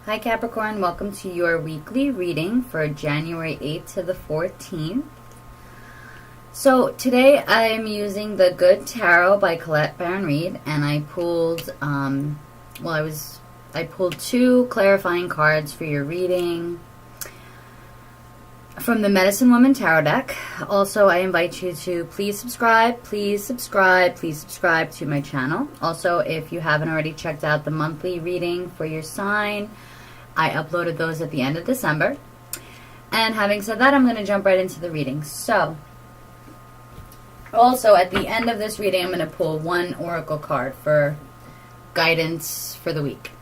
Hi Capricorn, welcome to your weekly reading for January 8th to the 14th. So today I am using the Good Tarot by Colette Baron-Reid, and I pulled, I pulled two clarifying cards for your reading from the Medicine Woman Tarot deck. Also, I invite you to please subscribe to my channel. Also, if you haven't already checked out the monthly reading for your sign, I uploaded those at the end of December. And having said that, I'm going to jump right into the reading. So, also at the end of this reading, I'm going to pull one oracle card for guidance for the week.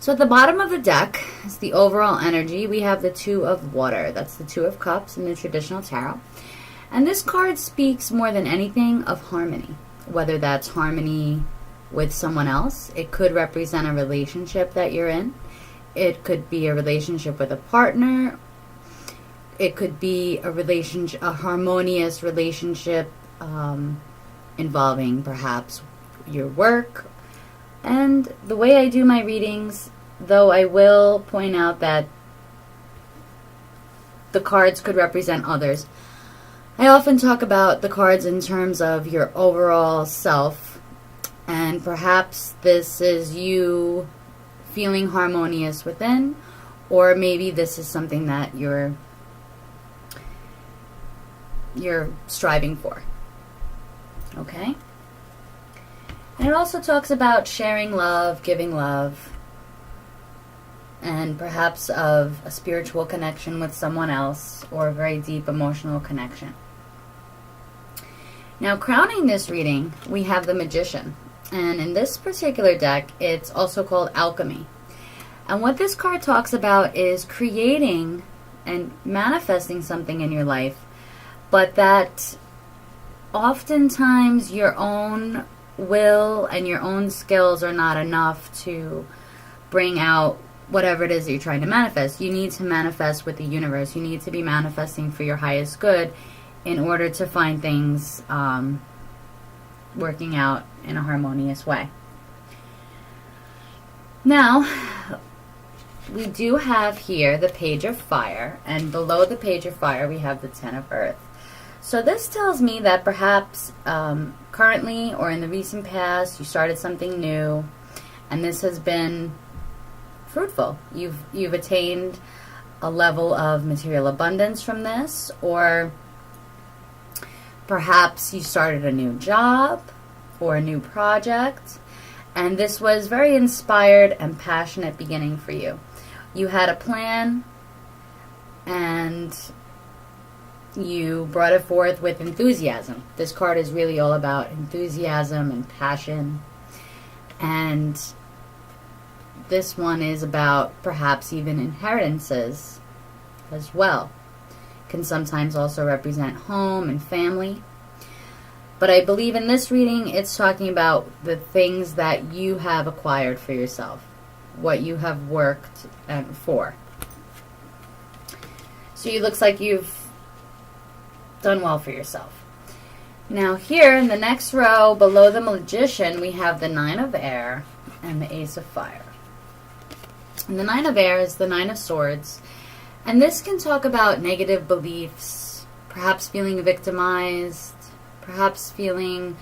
So at the bottom of the deck is the overall energy. We have the Two of Water. That's the Two of Cups in the traditional tarot. And this card speaks more than anything of harmony, whether that's harmony with someone else. It could represent a relationship that you're in. It could be a relationship with a partner. It could be a harmonious relationship involving perhaps your work. And the way I do my readings, though I will point out that the cards could represent others, I often talk about the cards in terms of your overall self. And perhaps this is you feeling harmonious within, or maybe this is something that you're striving for. Okay? And it also talks about sharing love, giving love, and perhaps of a spiritual connection with someone else, or a very deep emotional connection. Now, crowning this reading, we have the Magician. And in this particular deck, it's also called Alchemy. And what this card talks about is creating and manifesting something in your life, but that oftentimes your own will and your own skills are not enough to bring out whatever it is that you're trying to manifest. You need to manifest with the universe. You need to be manifesting for your highest good in order to find things working out in a harmonious way. Now, we do have here the Page of Fire, and below the Page of Fire we have the Ten of Earth. So this tells me that perhaps currently or in the recent past you started something new, and this has been fruitful. You've attained a level of material abundance from this, or perhaps you started a new job or a new project, and this was very inspired and passionate beginning for you. You had a plan and you brought it forth with enthusiasm. This card is really all about enthusiasm and passion, and this one is about perhaps even inheritances as well. Can sometimes also represent home and family. But I believe in this reading it's talking about the things that you have acquired for yourself, what you have worked for. So it looks like you've done well for yourself. Now here in the next row below the Magician, we have the Nine of Air and the Ace of Fire. And the Nine of Air is the Nine of Swords. And this can talk about negative beliefs, perhaps feeling victimized, perhaps feeling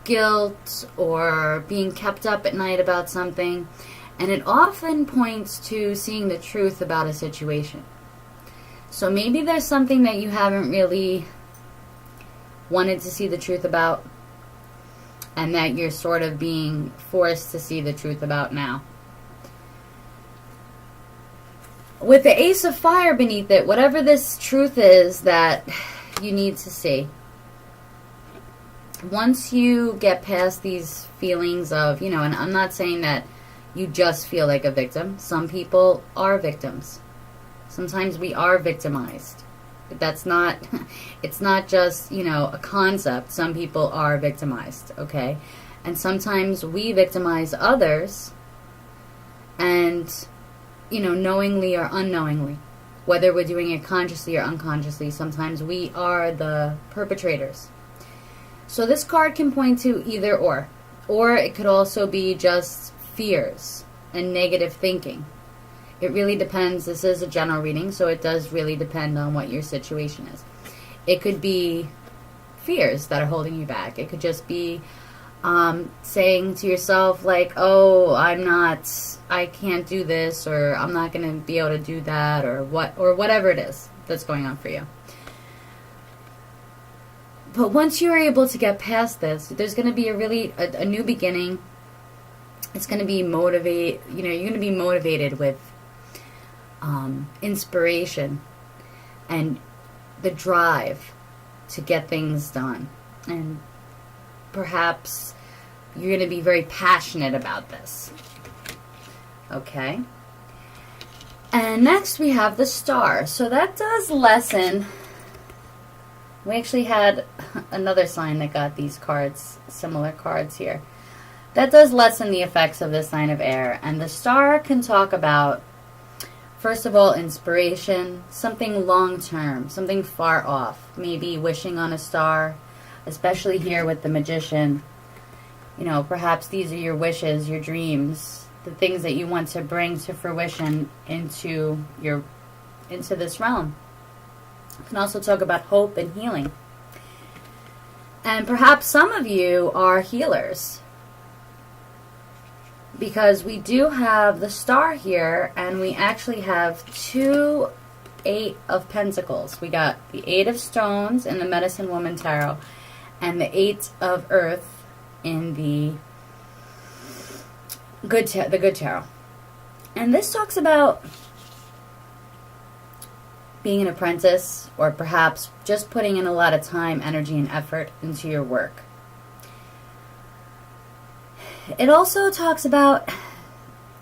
guilt, or being kept up at night about something. And it often points to seeing the truth about a situation. So maybe there's something that you haven't really wanted to see the truth about, and that you're sort of being forced to see the truth about now. With the Ace of Fire beneath it, whatever this truth is that you need to see, once you get past these feelings of, and I'm not saying that you just feel like a victim. Some people are victims. Sometimes we are victimized. That's not, it's not just, a concept. Some people are victimized, okay? And sometimes we victimize others, and knowingly or unknowingly, whether we're doing it consciously or unconsciously, sometimes we are the perpetrators. So this card can point to either or it could also be just fears and negative thinking. It really depends. This is a general reading, so it does really depend on what your situation is. It could be fears that are holding you back. It could just be saying to yourself, like, oh, I can't do this, or I'm not going to be able to do that, or whatever it is that's going on for you. But once you're able to get past this, there's going to be a new beginning. It's going to be you're going to be motivated with inspiration and the drive to get things done. And perhaps you're going to be very passionate about this. Okay? And next we have the Star. So that does lessen. We actually had another sign that got these cards, similar cards here. That does lessen the effects of the sign of air. And the Star can talk about, first of all, inspiration, something long-term, something far off. Maybe wishing on a star, especially here with the Magician. You know, perhaps these are your wishes, your dreams, the things that you want to bring to fruition into this realm. You can also talk about hope and healing. And perhaps some of you are healers, because we do have the Star here, and we actually have 2 8 of Pentacles. We got the 8 of Stones in the Medicine Woman Tarot, and the 8 of Earth in the Good Tarot. And this talks about being an apprentice, or perhaps just putting in a lot of time, energy, and effort into your work. It also talks about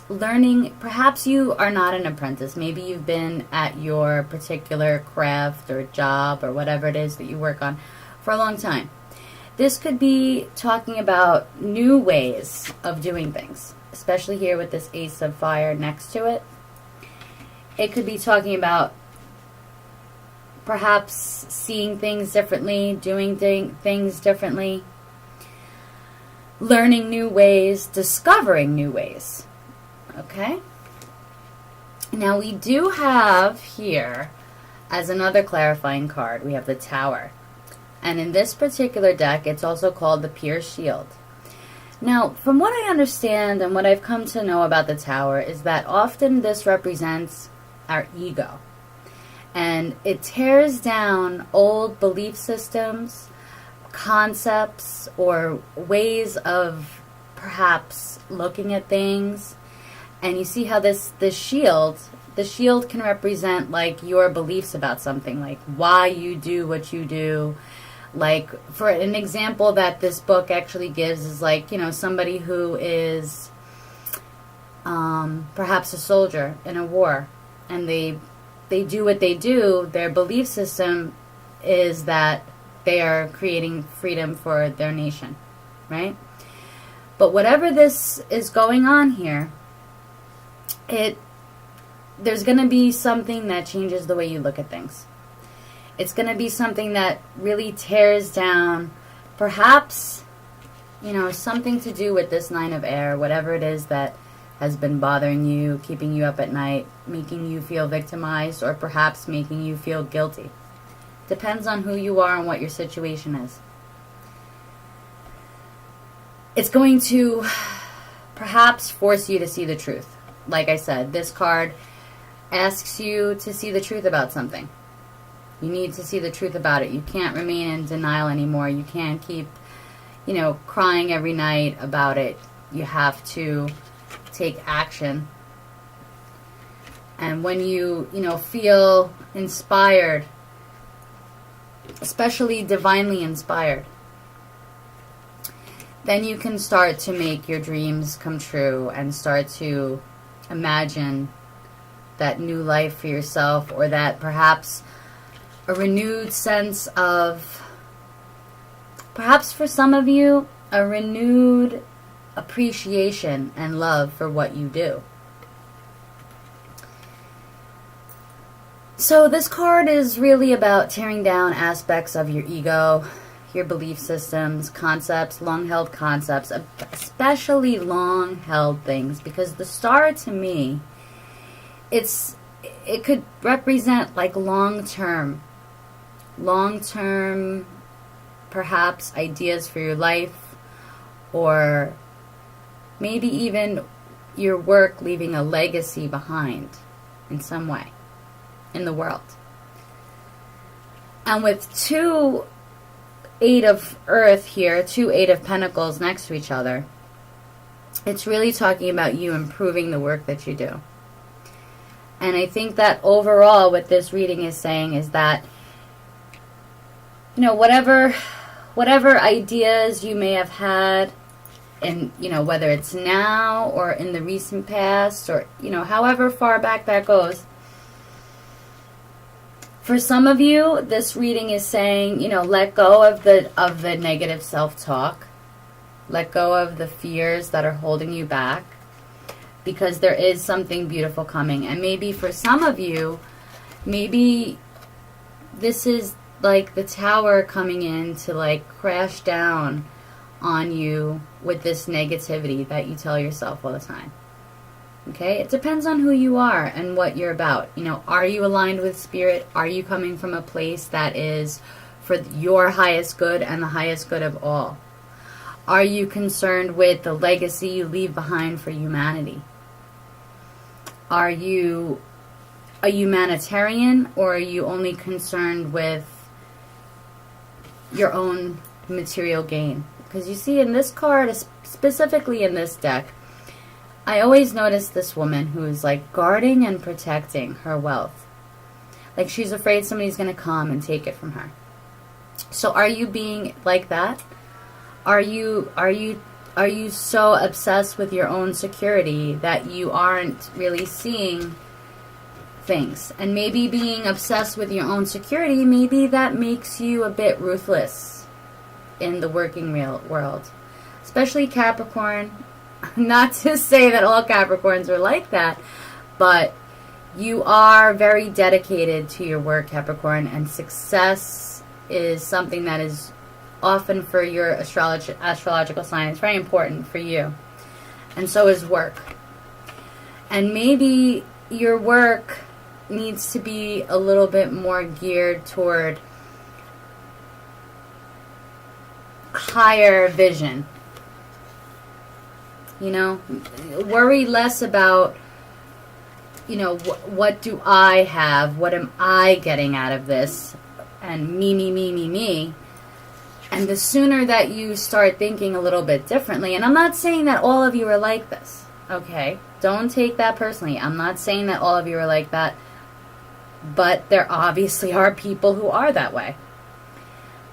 learning. Perhaps you are not an apprentice. Maybe you've been at your particular craft or job or whatever it is that you work on for a long time. This could be talking about new ways of doing things, especially here with this Ace of Fire next to it. It could be talking about perhaps seeing things differently, doing things differently, learning new ways, discovering new ways. Okay? Now we do have here, as another clarifying card, we have the Tower. And in this particular deck, it's also called the Pierced Shield. Now, from what I understand and what I've come to know about the Tower is that often this represents our ego. And it tears down old belief systems, concepts, or ways of perhaps looking at things. And you see how the shield can represent like your beliefs about something, like why you do what you do. Like, for an example that this book actually gives is like, you know, somebody who is perhaps a soldier in a war, and they do what they do. Their belief system is that they are creating freedom for their nation, right? But whatever this is going on here, there's going to be something that changes the way you look at things. It's going to be something that really tears down, perhaps, you know, something to do with this 9 of air, whatever it is that has been bothering you, keeping you up at night, making you feel victimized, or perhaps making you feel guilty. Depends on who you are and what your situation is. It's going to perhaps force you to see the truth. Like I said, this card asks you to see the truth about something. You need to see the truth about it. You can't remain in denial anymore. You can't keep, you know, crying every night about it. You have to take action. And when you feel inspired, especially divinely inspired, then you can start to make your dreams come true and start to imagine that new life for yourself, or that perhaps a renewed sense of, perhaps for some of you, a renewed appreciation and love for what you do. So this card is really about tearing down aspects of your ego, your belief systems, concepts, long-held concepts, especially long-held things, because the star to me, it could represent like long-term, perhaps ideas for your life, or maybe even your work leaving a legacy behind in some way in the world. And with 2 8 of Earth here, 2 8 of Pentacles next to each other, it's really talking about you improving the work that you do. And I think that overall what this reading is saying is that, you know, whatever ideas you may have had, and, you know, whether it's now or in the recent past, or, you know, however far back that goes, for some of you, this reading is saying, you know, let go of the negative self-talk. Let go of the fears that are holding you back, because there is something beautiful coming. And maybe for some of you, maybe this is like the tower coming in to like crash down on you with this negativity that you tell yourself all the time. Okay? It depends on who you are and what you're about. You know, are you aligned with spirit? Are you coming from a place that is for your highest good and the highest good of all? Are you concerned with the legacy you leave behind for humanity? Are you a humanitarian, or are you only concerned with your own material gain? Because you see in this card, specifically in this deck, I always notice this woman who is like guarding and protecting her wealth. Like she's afraid somebody's going to come and take it from her. So are you being like that? Are you so obsessed with your own security that you aren't really seeing things? And maybe being obsessed with your own security, maybe that makes you a bit ruthless in the working real world. Especially Capricorn. Not to say that all Capricorns are like that, but you are very dedicated to your work, Capricorn, and success is something that is often for your astrological sign. It's very important for you. And so is work. And maybe your work needs to be a little bit more geared toward higher vision. You know, worry less about, you know, what do I have? What am I getting out of this? And me. And the sooner that you start thinking a little bit differently, and I'm not saying that all of you are like this, okay? Don't take that personally. I'm not saying that all of you are like that, but there obviously are people who are that way.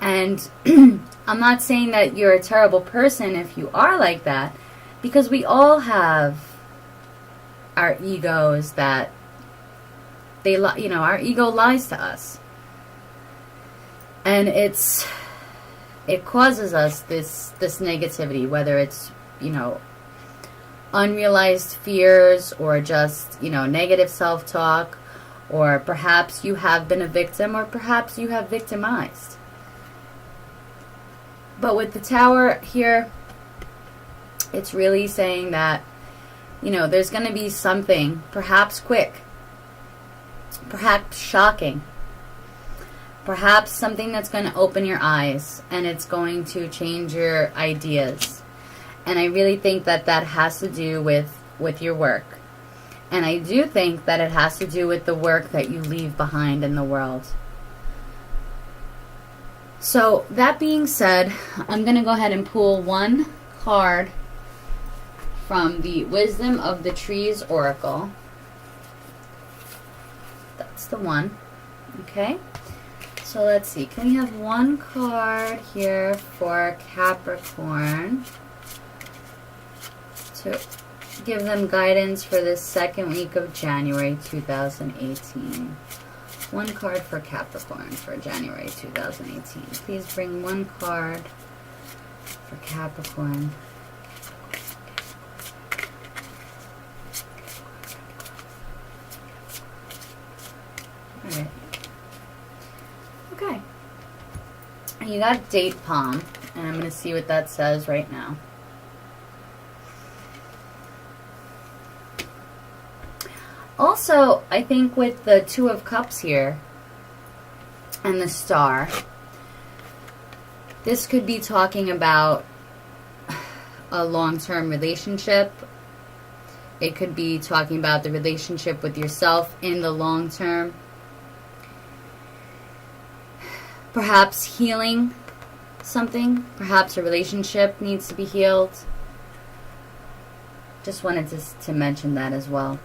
And I'm not saying that you're a terrible person if you are like that, because we all have our egos that you know, our ego lies to us. And it causes us this negativity, whether it's, you know, unrealized fears or just, you know, negative self-talk, or perhaps you have been a victim, or perhaps you have victimized. But with the Tower here, it's really saying that, you know, there's going to be something, perhaps quick, perhaps shocking, perhaps something that's going to open your eyes, and it's going to change your ideas. And I really think that that has to do with your work. And I do think that it has to do with the work that you leave behind in the world. So, that being said, I'm going to go ahead and pull one card from the Wisdom of the Trees Oracle. That's the one. Okay. So let's see. Can we have one card here for Capricorn to give them guidance for the second week of January 2018? One card for Capricorn for January 2018. Please bring one card for Capricorn. Alright. Okay. You got date palm, and I'm going to see what that says right now. Also, I think with the Two of Cups here and the Star, this could be talking about a long-term relationship. It could be talking about the relationship with yourself in the long term. Perhaps healing something. Perhaps a relationship needs to be healed. Just wanted to mention that as well.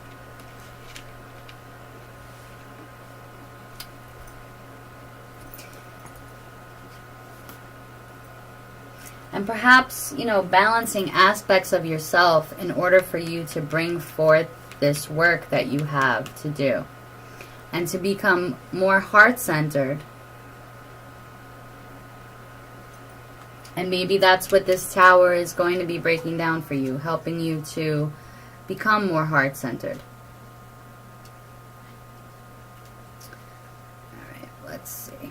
And perhaps, you know, balancing aspects of yourself in order for you to bring forth this work that you have to do. And to become more heart-centered. And maybe that's what this Tower is going to be breaking down for you. Helping you to become more heart-centered. Alright, let's see.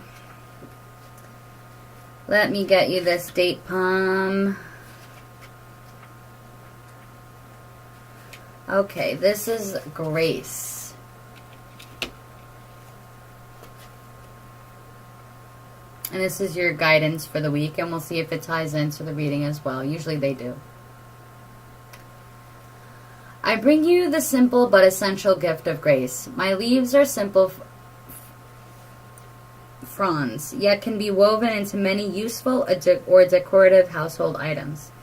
Let me get you this date palm. Okay, this is Grace. And this is your guidance for the week, and we'll see if it ties into the reading as well. Usually they do. I bring you the simple but essential gift of grace. My leaves are simple fronds, yet can be woven into many useful or decorative household items.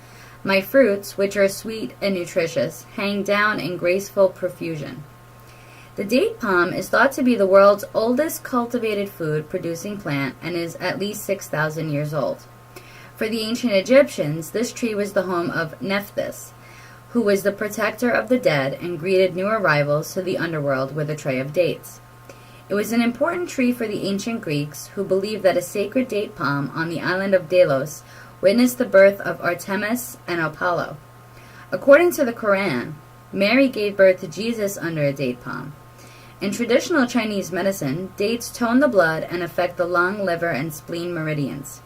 My fruits, which are sweet and nutritious, hang down in graceful profusion. The date palm is thought to be the world's oldest cultivated food-producing plant and is at least 6,000 years old. For the ancient Egyptians, this tree was the home of Nephthys, who was the protector of the dead and greeted new arrivals to the underworld with a tray of dates. It was an important tree for the ancient Greeks, who believed that a sacred date palm on the island of Delos witnessed the birth of Artemis and Apollo. According to the Quran, Mary gave birth to Jesus under a date palm. In traditional Chinese medicine, dates tone the blood and affect the lung, liver, and spleen meridians.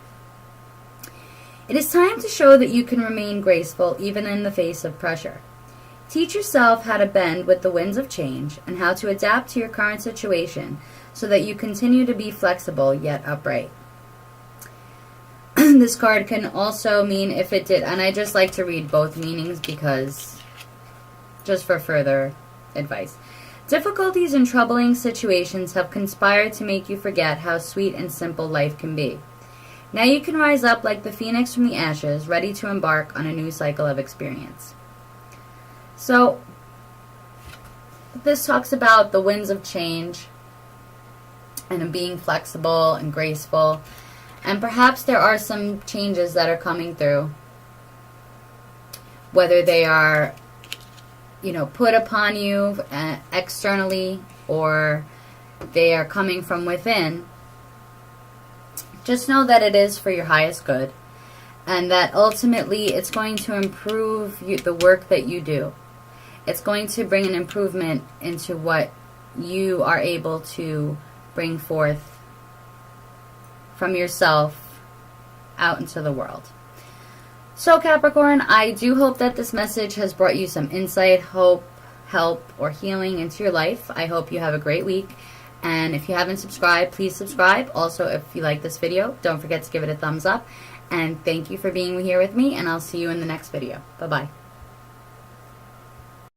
It is time to show that you can remain graceful even in the face of pressure. Teach yourself how to bend with the winds of change and how to adapt to your current situation so that you continue to be flexible yet upright. This card can also mean if it did, and I just like to read both meanings because just for further advice. Difficulties and troubling situations have conspired to make you forget how sweet and simple life can be. Now you can rise up like the phoenix from the ashes, ready to embark on a new cycle of experience. So, this talks about the winds of change and being flexible and graceful. And perhaps there are some changes that are coming through. Whether they are, you know, put upon you externally or they are coming from within. Just know that it is for your highest good. And that ultimately it's going to improve the work that you do. It's going to bring an improvement into what you are able to bring forth from yourself out into the world. So Capricorn, I do hope that this message has brought you some insight, hope, help, or healing into your life. I hope you have a great week. And if you haven't subscribed, please subscribe. Also, if you like this video, don't forget to give it a thumbs up. And thank you for being here with me, and I'll see you in the next video. Bye-bye.